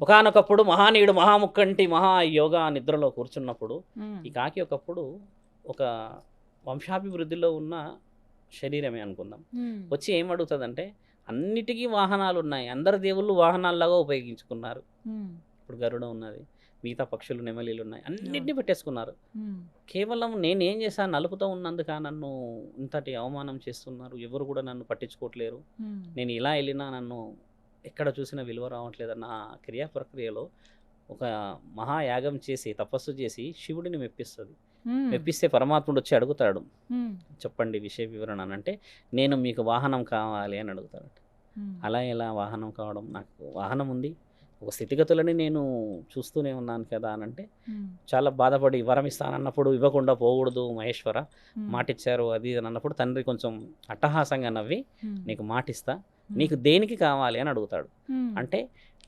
Speaker 3: ఒకానొకప్పుడు మహానీయుడు మహాముక్కంటి మహాయోగా నిద్రలో కూర్చున్నప్పుడు ఈ కాకి ఒకప్పుడు ఒక వంశాభివృద్ధిలో ఉన్న శరీరమే అనుకుందాం, వచ్చి ఏం అడుగుతుందంటే, అన్నిటికీ వాహనాలు ఉన్నాయి, అందరు దేవుళ్ళు వాహనాల్లాగా ఉపయోగించుకున్నారు. ఇప్పుడు గరుడ ఉన్నది, మిగతా పక్షులు నెమలీలు ఉన్నాయి, అన్నిటినీ పెట్టేసుకున్నారు. కేవలం నేనేం చేశాను, నలుపుతూ ఉన్నందుక నన్ను ఇంతటి అవమానం చేస్తున్నారు, ఎవరు కూడా నన్ను పట్టించుకోవట్లేరు, నేను ఇలా వెళ్ళినా నన్ను ఎక్కడ చూసినా విలువ రావట్లేదన్న క్రియా ప్రక్రియలో ఒక మహాయాగం చేసి తపస్సు చేసి శివుడిని మెప్పిస్తుంది. మెప్పిస్తే పరమాత్ముడు వచ్చి అడుగుతాడు, చెప్పండి విషయ వివరణ అని. అంటే నేను మీకు వాహనం కావాలి అని అడుగుతాడు. అలా ఎలా వాహనం కావడం, నాకు వాహనం ఉంది, ఒక స్థితిగతులని నేను చూస్తూనే ఉన్నాను కదా అని అంటే చాలా బాధపడి, వరం ఇస్తానన్నప్పుడు ఇవ్వకుండా పోకూడదు మహేశ్వర, మాటిచ్చారు అది అని అన్నప్పుడు తండ్రి కొంచెం అట్టహాసంగా నవ్వి, నీకు మాటిస్తా, నీకు దేనికి కావాలి అని అడుగుతాడు. అంటే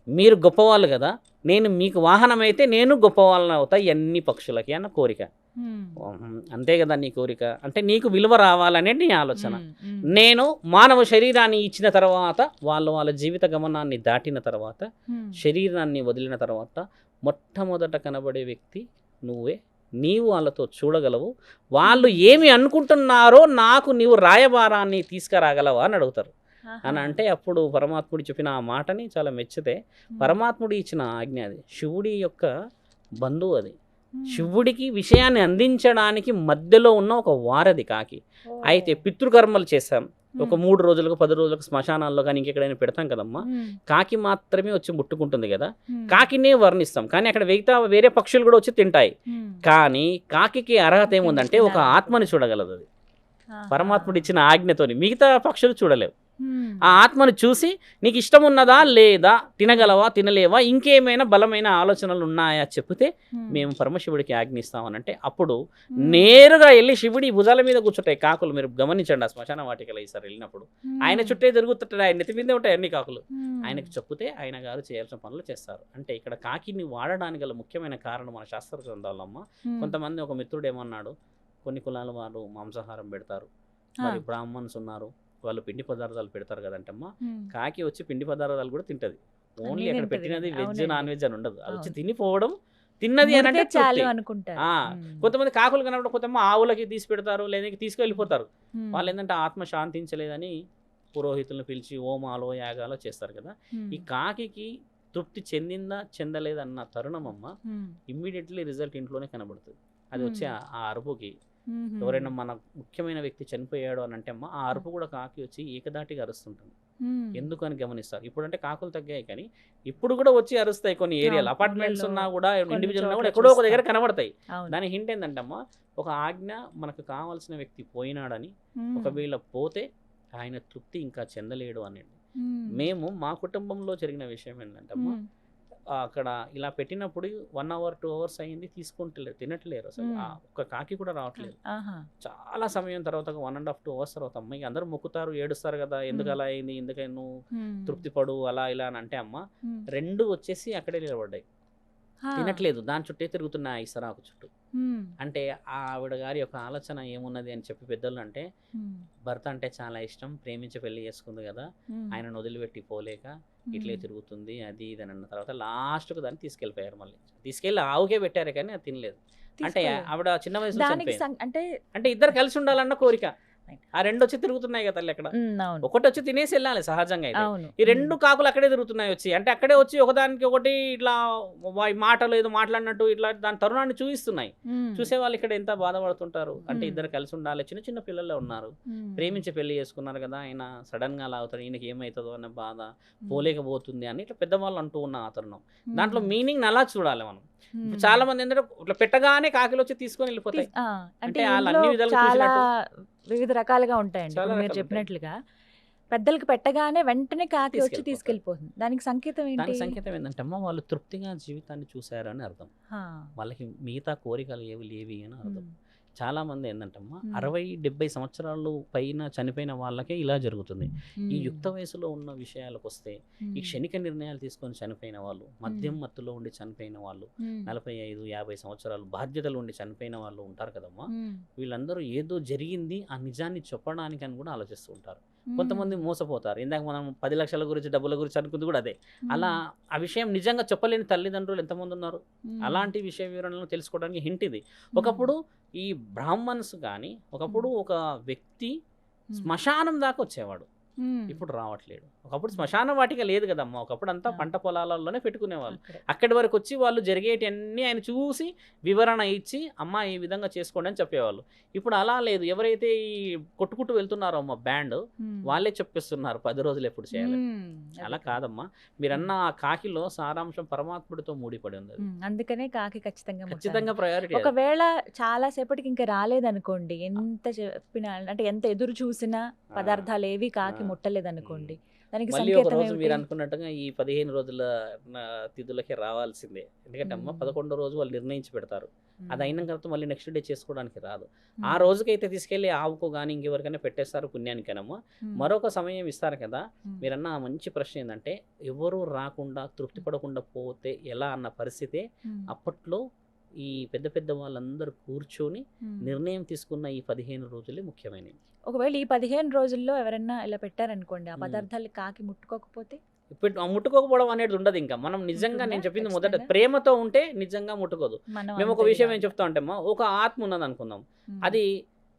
Speaker 3: మీరు గొప్పవాళ్ళు కదా, నేను మీకు వాహనం అయితే నేను గొప్పవాళ్ళని అవుతా ఎన్ని పక్షులకి అన్న కోరిక. అంతే కదా నీ కోరిక, అంటే నీకు విలువ రావాలనేది నీ ఆలోచన. నేను మానవ శరీరాన్ని ఇచ్చిన తర్వాత, వాళ్ళ జీవిత గమనాన్ని దాటిన తర్వాత, శరీరాన్ని వదిలిన తర్వాత మొట్టమొదట కనబడే వ్యక్తి నువ్వే. నీవు వాళ్ళతో చూడగలవు, వాళ్ళు ఏమి అనుకుంటున్నారో నాకు నీవు రాయబారాన్ని తీసుకురాగలవా అని అడుగుతారు. అని అంటే అప్పుడు పరమాత్ముడు చెప్పిన ఆ మాటని చాలా మెచ్చితే, పరమాత్ముడు ఇచ్చిన ఆజ్ఞ అది, శివుడి యొక్క బంధువు అది, శివుడికి విషయాన్ని అందించడానికి మధ్యలో ఉన్న ఒక వారధి కాకి. అయితే పితృకర్మలు చేశాం, ఒక 3 రోజులకు 10 రోజులకు శ్మశానాల్లో కానీ ఇంకెక్కడైనా పెడతాం కదమ్మా, కాకి మాత్రమే వచ్చి ముట్టుకుంటుంది కదా, కాకినే వర్ణిస్తాం. కానీ అక్కడ వేరే పక్షులు కూడా వచ్చి తింటాయి. కానీ కాకి అర్హత ఏముందంటే ఒక ఆత్మని చూడగలదు. అది పరమాత్ముడు ఇచ్చిన ఆజ్ఞతోని, మిగతా పక్షులు చూడలేవు. ఆ ఆత్మను చూసి నీకు ఇష్టం ఉన్నదా లేదా, తినగలవా తినలేవా, ఇంకేమైనా బలమైన ఆలోచనలు ఉన్నాయా చెప్తే మేము పరమశివుడికి ఆజ్ఞిస్తామనంటే అప్పుడు నేరుగా వెళ్ళి శివుడి భుజాల మీద కూర్చుంటాయి కాకులు. మీరు గమనించండి ఆ శ్మశాన వాటికలో ఈసారి వెళ్ళినప్పుడు ఆయన చుట్టే జరుగుతుంటాయి, ఆయన నెత్తి మీదే ఉంటాయి అన్ని కాకులు. ఆయనకు చెప్తే ఆయన గారు చేయాల్సిన పనులు చేస్తారు. అంటే ఇక్కడ కాకిని వాడడానికి గల ముఖ్యమైన కారణం మన శాస్త్ర గ్రంథాలమ్మ. కొంతమంది ఒక మిత్రుడు ఏమన్నాడు, కొన్ని కులాల వారు మాంసాహారం పెడతారు, మరి బ్రాహ్మణ్స్ ఉన్నారు, వాళ్ళు పిండి పదార్థాలు పెడతారు కదంటమ్మా,
Speaker 2: ఉమ్.
Speaker 3: కాకి వచ్చి పిండి పదార్థాలు కూడా తింటది. ఓన్లీ
Speaker 2: అన్నీ
Speaker 3: అక్కడ
Speaker 2: తింటది.
Speaker 3: పెట్టినది వెజ్
Speaker 2: అవునండి.
Speaker 3: నాన్ వెజ్ అని ఉండదు, అది వచ్చి
Speaker 2: అవును.
Speaker 3: తినిపోవడం, తిన్నది అని అంటే
Speaker 2: ముడితే చాలు
Speaker 3: తృప్తి.
Speaker 2: అనుకుంటారు.
Speaker 3: ఆ, కొంతమంది కాకులు కనబడి కొంతమంది ఆవులకి తీసి పెడతారు, లేదా తీసుకెళ్ళిపోతారు.
Speaker 2: ఉమ్.
Speaker 3: వాళ్ళు ఏంటంటే ఆత్మ శాంతించలేదని పురోహితులను పిలిచి హోమాలో యాగాలో చేస్తారు కదా.
Speaker 2: ఉమ్.
Speaker 3: ఈ కాకి తృప్తి చెందిందా చెందలేదన్న తరుణం అమ్మ
Speaker 2: ఉమ్.
Speaker 3: ఇమ్మీడియట్లీ రిజల్ట్ ఇంట్లోనే కనబడుతుంది. అది వచ్చి ఆ అరుపుకి
Speaker 2: ఉమ్.
Speaker 3: ఎవరైనా మన ముఖ్యమైన వ్యక్తి చనిపోయాడు అని అంటే అమ్మ ఆ అరుపు కూడా కాకి వచ్చి ఏకదాటిగా అరుస్తుంటుంది.
Speaker 2: ఉమ్.
Speaker 3: ఎందుకు అని గమనిస్తారు. ఇప్పుడంటే కాకులు తగ్గాయి కానీ ఇప్పుడు కూడా వచ్చి అరుస్తాయి కొన్ని ఏరియాలు.
Speaker 2: అవును,
Speaker 3: అపార్ట్మెంట్స్
Speaker 2: ఊళ్ళల్లో
Speaker 3: ఉన్నా కూడా
Speaker 2: కొన్ని
Speaker 3: ఇండివిజువల్ ఉన్నా కూడా
Speaker 2: చోట్ల
Speaker 3: ఎక్కడో ఒక
Speaker 2: చూస్తాం.
Speaker 3: దగ్గర కనబడతాయి.
Speaker 2: అవును.
Speaker 3: దాని హింట్ ఏంటంటమ్మా, ఒక ఆజ్ఞ మనకు కావాల్సిన వ్యక్తి పోయినాడని,
Speaker 2: ఉమ్.
Speaker 3: ఒకవేళ పోతే ఆయన తృప్తి ఇంకా చెందలేడు అనేది.
Speaker 2: ఉమ్.
Speaker 3: మేము మా కుటుంబంలో జరిగిన విషయం ఏంటంటమ్మా,
Speaker 2: ఉమ్.
Speaker 3: అక్కడ ఇలా పెట్టినప్పుడు 1 hour 2 hours అయింది, తీసుకుంటలేరు, తినట్లేరు అసలు.
Speaker 2: మ్మ్.
Speaker 3: ఒక్క కాకి కూడా రావట్లేదు.
Speaker 2: ఆహా.
Speaker 3: చాలా సమయం తర్వాత 1.5 2 hours తర్వాత అమ్మాయి అందరూ మొక్కుతారు, ఏడుస్తారు కదా, ఎందుకు అలా అయింది, ఎందుకని నువ్వు
Speaker 2: ఉమ్.
Speaker 3: తృప్తి పడు అలా ఇలా అని అంటే అమ్మ
Speaker 2: ఉమ్.
Speaker 3: 2 వచ్చేసి అక్కడే నిలబడ్డాయి,
Speaker 2: ఆ.
Speaker 3: తినట్లేదు, దాని చుట్టే తిరుగుతున్నాయి ఇసరాకు చుట్టూ.
Speaker 2: ఉమ్.
Speaker 3: అంటే ఆవిడ గారి యొక్క ఆలోచన ఏమున్నది అని చెప్పి పెద్దలు అంటే,
Speaker 2: ఉమ్.
Speaker 3: భర్త అంటే చాలా ఇష్టం, ప్రేమించి పెళ్లి చేసుకుంది కదా,
Speaker 2: ఉమ్.
Speaker 3: ఆయనను వదిలిపెట్టి పోలేక ఇట్లే తిరుగుతుంది అది ఇది అని అన్న తర్వాత లాస్ట్కు దాన్ని తీసుకెళ్ళిపోయారు. మళ్ళీ తీసుకెళ్ళి ఆవుకే పెట్టారు కానీ అది తినలేదు. అంటే
Speaker 2: తీసుకోలేదు.
Speaker 3: ఆవిడ చిన్న వయసులో
Speaker 2: దానికి
Speaker 3: చనిపోయింది.
Speaker 2: అంటే
Speaker 3: అంటే ఇద్దరు కలిసి ఉండాలన్న కోరిక.
Speaker 2: Right.
Speaker 3: ఆ 2 వచ్చి తిరుగుతున్నాయి కదా తల్లి అక్కడ.
Speaker 2: అవును.
Speaker 3: ఒకటి వచ్చి తినేసి వెళ్ళాలి సహజంగా అయితే.
Speaker 2: అవును.
Speaker 3: ఈ 2 కాకులు అక్కడే తిరుగుతున్నాయి వచ్చి. అంటే అక్కడే వచ్చి ఒకదానికి ఒకటి ఇట్లా మాటలు ఏదో మాట్లాడినట్టు ఇట్లా దాని తరుణాన్ని చూపిస్తున్నాయి.
Speaker 2: ఉమ్.
Speaker 3: చూసే వాళ్ళు ఇక్కడ ఎంత బాధపడుతుంటారు. అంటే
Speaker 2: Hmm.
Speaker 3: ఇద్దరు కలిసి ఉండాలి, చిన్న చిన్న పిల్లలే ఉన్నారు,
Speaker 2: ఉమ్.
Speaker 3: ప్రేమించి పెళ్లి చేసుకున్నారు కదా, ఆయన సడన్ గా అలా అవుతాడు, ఈయనకి ఏమవుతుందో అన్న బాధ,
Speaker 2: ఉమ్.
Speaker 3: పోలేకపోతుంది అని ఇట్లా పెద్దవాళ్ళు అంటూ ఉన్న ఆ తరుణం.
Speaker 2: ఉమ్.
Speaker 3: దాంట్లో మీనింగ్ అలా చూడాలి మనం.
Speaker 2: ఉమ్.
Speaker 3: ఇప్పుడు చాలా మంది ఏంటంటే ఇట్లా పెట్టగానే కాకిలు వచ్చి తీసుకొని వెళ్ళిపోతాయి.
Speaker 2: ఆ,
Speaker 3: అంటే
Speaker 2: అంటే
Speaker 3: వాళ్ళు
Speaker 2: ఇందులో
Speaker 3: అన్ని విధాలుగా
Speaker 2: చాలా
Speaker 3: చూసినట్టు.
Speaker 2: వివిధ రకాలుగా ఉంటాయండి.
Speaker 3: చాలా
Speaker 2: ఇప్పుడు మీరు
Speaker 3: రకాలు
Speaker 2: చెప్పినట్లుగా పెద్దలకు పెట్టగానే వెంటనే కాకి వచ్చి
Speaker 3: తీసుకెళ్ళిపోతారు.
Speaker 2: తీసుకెళ్ళిపోతుంది. దానికి సంకేతం ఏంటి?
Speaker 3: దాని సంకేతం ఏంటంటే అమ్మ వాళ్ళు తృప్తిగా జీవితాన్ని చూశారు అని అర్థం.
Speaker 2: ఆ.
Speaker 3: వాళ్ళకి మిగతా కోరికలు ఏవి లేవి అని అర్థం.
Speaker 2: ఉమ్.
Speaker 3: చాలా మంది ఏంటంటమ్మా
Speaker 2: Hmm.
Speaker 3: 60-70 సంవత్సరాలు పైన చనిపోయిన వాళ్ళకే ఇలా జరుగుతుంది. ఈ
Speaker 2: ఉమ్.
Speaker 3: యుక్త వయసులో ఉన్న విషయాలకు వస్తే ఈ
Speaker 2: ఉమ్.
Speaker 3: క్షణిక నిర్ణయాలు తీసుకొని చనిపోయిన వాళ్ళు, మద్యం మత్తులో ఉండి చనిపోయిన వాళ్ళు,
Speaker 2: ఉమ్.
Speaker 3: 45-50 సంవత్సరాలు బాధ్యతలు ఉండి చనిపోయిన వాళ్ళు ఉంటారు కదమ్మా.
Speaker 2: ఉమ్.
Speaker 3: వీళ్ళందరూ ఏదో జరిగింది ఆ నిజాన్ని చెప్పడానికి అని కూడా ఆలోచిస్తూ ఉంటారు.
Speaker 2: ఉమ్.
Speaker 3: కొంతమంది మోసపోతారు. ఇందాక మనం 10 లక్షల గురించి డబ్బుల గురించి అనుకుంది కూడా అదే.
Speaker 2: ఉమ్.
Speaker 3: అలా ఆ విషయం నిజంగా చెప్పలేని తల్లిదండ్రులు ఎంతమంది ఉన్నారు.
Speaker 2: ఉమ్.
Speaker 3: అలాంటి విషయ వివరణలు తెలుసుకోవడానికి హింట్ ఇది. ఒకప్పుడు ఈ బ్రాహ్మణ్స్ కానీ ఒకప్పుడు ఒక వ్యక్తి
Speaker 2: ఉమ్.
Speaker 3: శ్మశానం దాకా వచ్చేవాడు,
Speaker 2: ఉమ్.
Speaker 3: ఇప్పుడు రావట్లేడు. ఒకప్పుడు శ్మశాన వాటిక లేదు కదమ్మా, ఒకప్పుడు అంతా
Speaker 2: ఆ.
Speaker 3: పంట పొలాలలోనే పెట్టుకునేవాళ్ళు.
Speaker 2: అక్కడే.
Speaker 3: అక్కడి వరకు వచ్చి వాళ్ళు జరిగేటన్నీ ఆయన చూసి వివరణ ఇచ్చి అమ్మ ఈ విధంగా చేసుకోండి అని చెప్పేవాళ్ళు. ఇప్పుడు అలా లేదు. ఎవరైతే ఈ కొట్టుకుంటూ వెళ్తున్నారో అమ్మ బ్యాండ్,
Speaker 2: ఉమ్.
Speaker 3: వాళ్ళే చెప్పిస్తున్నారు 10 రోజులు ఎప్పుడు చేయాలి.
Speaker 2: ఉమ్.
Speaker 3: అలా
Speaker 2: అది.
Speaker 3: కాదమ్మా, మీరన్న ఆ కాకిలో సారాంశం పరమాత్ముడితో ముడిపడి ఉంది. అది
Speaker 2: ఉమ్. అందుకనే కాకి ఖచ్చితంగా ముట్టాలి.
Speaker 3: ఖచ్చితంగా ప్రయారిటీ.
Speaker 2: ఒకవేళ చాలా సేపటికి ఇంకా రాలేదనుకోండి, ఎంత చెప్పినా అంటే ఎంత ఎదురు చూసినా పదార్థాలు ఏవి కాకి
Speaker 3: ఆ.
Speaker 2: ముట్టలేదనుకోండి, దానికి
Speaker 3: మళ్ళీ ఒక
Speaker 2: సంకేతం
Speaker 3: రోజు మీరు
Speaker 2: ఏమిటి?
Speaker 3: అనుకున్నట్టుగా ఈ 15 రోజుల తిథులకే రావాల్సిందే. ఎందుకంటే అమ్మ 11వ రోజు వాళ్ళు నిర్ణయించి పెడతారు.
Speaker 2: ఉమ్.
Speaker 3: అది అయిన తర్వాత మళ్ళీ నెక్స్ట్ డే చేసుకోవడానికి రాదు. ఆ
Speaker 2: ఉమ్.
Speaker 3: రోజుకైతే తీసుకెళ్ళి ఆవుకు కానీ ఇంకెవరికైనా పెట్టేస్తారు పుణ్యానికైనమ్మా.
Speaker 2: ఉమ్.
Speaker 3: మరొక సమయం ఇస్తారు కదా.
Speaker 2: ఉమ్.
Speaker 3: మీరన్న ఆ మంచి ప్రశ్న ఏంటంటే ఎవరు రాకుండా తృప్తి పడకుండా పోతే ఎలా అన్న పరిస్థితే
Speaker 2: ఉమ్.
Speaker 3: అప్పట్లో ఈ పెద్ద పెద్ద వాళ్ళందరూ కూర్చొని
Speaker 2: ఉమ్.
Speaker 3: నిర్ణయం తీసుకున్న ఈ 15 రోజులే ముఖ్యమైనవి.
Speaker 2: ఒకవేళ ఈ 15 రోజుల్లో ఎవరైనా ఇలా పెట్టారనుకోండి, ఆ
Speaker 3: ఉమ్.
Speaker 2: పదార్థాలు కాకి ముట్టుకోకపోతే
Speaker 3: ఇప్పుడు ఆ ముట్టుకోకపోవడం అనేది ఉండదు. ఇంకా మనం నిజంగా
Speaker 2: ఉంటుందా?
Speaker 3: నేను చెప్పింది మొదట
Speaker 2: ఖచ్చితంగా?
Speaker 3: ప్రేమతో ఉంటే నిజంగా ముట్టుకోదు.
Speaker 2: మనం
Speaker 3: మేము ఒక
Speaker 2: అంతే
Speaker 3: విషయం ఏం
Speaker 2: ఇక.
Speaker 3: చెప్తా అంటే ఒక ఆత్మ ఉన్నది అనుకుందాం,
Speaker 2: ఉమ్.
Speaker 3: అది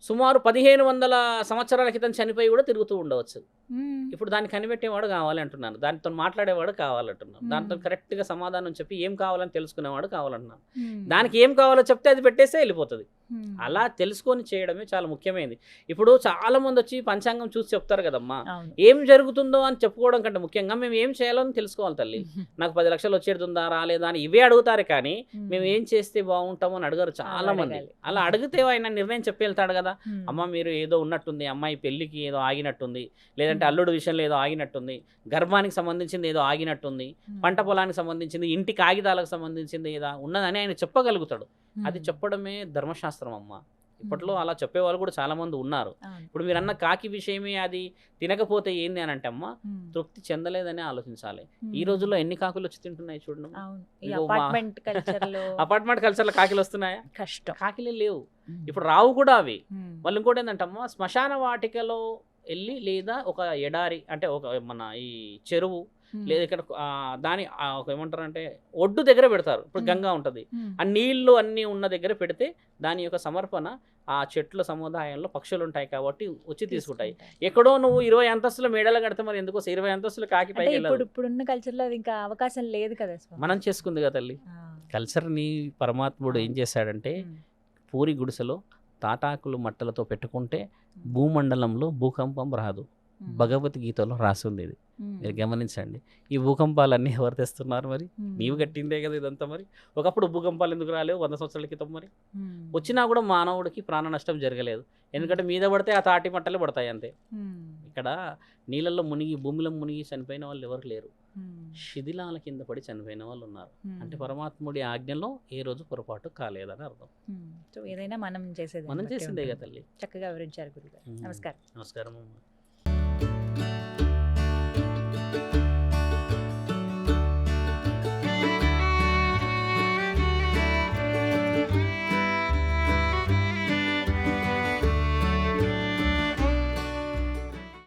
Speaker 3: సుమారు 1500 సంవత్సరాల క్రితం చనిపోయి కూడా తిరుగుతూ ఉండవచ్చు.
Speaker 2: ఉమ్.
Speaker 3: ఇప్పుడు దాన్ని కనిపెట్టేవాడు కావాలి అంటున్నాను, దానితో మాట్లాడేవాడు కావాలంటున్నాను, దాంతో
Speaker 2: మ్మ్.
Speaker 3: కరెక్ట్గా సమాధానం చెప్పి ఏం కావాలని తెలుసుకునేవాడు కావాలంటున్నాను.
Speaker 2: ఉమ్.
Speaker 3: దానికి ఏం కావాలో చెప్తే అది పెట్టేస్తే వెళ్ళిపోతుంది.
Speaker 2: ఉమ్.
Speaker 3: అలా తెలుసుకొని చేయడమే చాలా ముఖ్యమైనది. ఇప్పుడు చాలా మంది వచ్చి పంచాంగం చూసి చెప్తారు కదమ్మా,
Speaker 2: అవును.
Speaker 3: ఏం జరుగుతుందో అని చెప్పుకోవడం కంటే ముఖ్యంగా మేము ఏం చేయాలో అని తెలుసుకోవాలి తల్లి. నాకు 10 లక్షలు వచ్చేడుతుందా రాలేదా అని ఇవే అడుగుతారు కానీ
Speaker 2: ఉమ్.
Speaker 3: మేము ఏం చేస్తే బాగుంటామో అని అడగరు చాలా మంది.
Speaker 2: అడగాలి.
Speaker 3: అలా అడిగితే ఆయన నిర్ణయం చెప్పి వెళ్తాడు కదా.
Speaker 2: ఉమ్.
Speaker 3: అమ్మ మీరు ఏదో ఉన్నట్టుంది, అమ్మాయి పెళ్ళికి ఏదో ఆగినట్టుంది, లేదంటే
Speaker 2: మ్మ్.
Speaker 3: అల్లుడు విషయంలో ఏదో ఆగినట్టుంది, గర్భానికి సంబంధించింది ఏదో ఆగినట్టుంది,
Speaker 2: ఉమ్.
Speaker 3: పంట పొలానికి సంబంధించింది, ఇంటి కాగితాలకు సంబంధించింది ఏదో ఉన్నదని ఆయన చెప్పగలుగుతాడు. అది
Speaker 2: ఉమ్.
Speaker 3: చెప్పడమే ధర్మశాస్త్రం అమ్మ. ఇప్పట్లో అలా చెప్పేవాళ్ళు కూడా చాలా మంది ఉన్నారు.
Speaker 2: అవును.
Speaker 3: ఇప్పుడు మీరు అన్న కాకి విషయమే అది తినకపోతే ఏంది అని అంటే అమ్మ
Speaker 2: ఉమ్.
Speaker 3: తృప్తి చెందలేదని ఆలోచించాలి. ఈ
Speaker 2: ఉమ్.
Speaker 3: రోజుల్లో ఎన్ని కాకులు వచ్చి తింటున్నాయి చూడండి.
Speaker 2: అవును. ఈ
Speaker 3: ఇగో మా-
Speaker 2: అపార్ట్మెంట్ కల్చర్ లో
Speaker 3: అపార్ట్మెంట్ కల్చర్లో కాకిలు వస్తున్నాయా?
Speaker 2: కష్టం.
Speaker 3: కాకిలే లేవు,
Speaker 2: ఉమ్.
Speaker 3: ఇప్పుడు రావు కూడా అవి.
Speaker 2: ఉమ్.
Speaker 3: వాళ్ళు ఇంకోటి ఏంటంటమ్మా, శ్మశాన వాటికలో వెళ్ళి లేదా ఒక ఎడారి అంటే ఒక మన ఈ చెరువు లేదా ఇక్కడ దాని ఒక ఏమంటారంటే ఒడ్డు దగ్గర పెడతారు. ఇప్పుడు గంగా ఉంటుంది, ఆ నీళ్లు అన్నీ ఉన్న దగ్గర పెడితే దాని యొక్క సమర్పణ ఆ చెట్ల సముదాయంలో పక్షులు ఉంటాయి కాబట్టి వచ్చి తీసుకుంటాయి. ఎక్కడో నువ్వు 20 అంతస్తుల మేడలు కడితే మరి ఎందుకు 20 అంతస్తులు కాకి పైకి వెళ్ళదు.
Speaker 2: ఇప్పుడున్న కల్చర్లో అది ఇంకా అవకాశం లేదు కదా స్వామి.
Speaker 3: మనం చేసుకుంది కదా తల్లి. కల్చర్ని పరమాత్ముడు ఏం చేశాడంటే పూరి గుడిసెలో తాటాకులు మట్టలతో పెట్టుకుంటే భూమండలంలో భూకంపం రాదు. భగవద్గీతలో రాసింది ఇది, మీరు గమనించండి. ఈ భూకంపాలన్నీ ఎవరు తెస్తున్నారు? మరి నీవు కట్టిందే కదా ఇదంతా. మరి ఒకప్పుడు భూకంపాలు ఎందుకు రాలేవు 100 సంవత్సరాల క్రితం? మరి వచ్చినా కూడా మానవుడికి ప్రాణ నష్టం జరగలేదు, ఎందుకంటే మీద పడితే ఆ తాటి మట్టలు పడతాయి అంతే. ఇక్కడ నీళ్ళల్లో మునిగి భూమిలో మునిగి చనిపోయిన వాళ్ళు ఎవరు లేరు, శిథిలాల కింద పడి చనిపోయిన వాళ్ళు ఉన్నారు. అంటే పరమాత్ముడి ఆజ్ఞలో ఏ రోజు పొరపాటు కాలేదని అర్థం.
Speaker 2: సో ఏదైనా మనం
Speaker 3: చేసిందే కదా తల్లి.
Speaker 2: చక్కగా వివరించారు గురుగారు. నమస్కారం.
Speaker 3: నమస్కారం.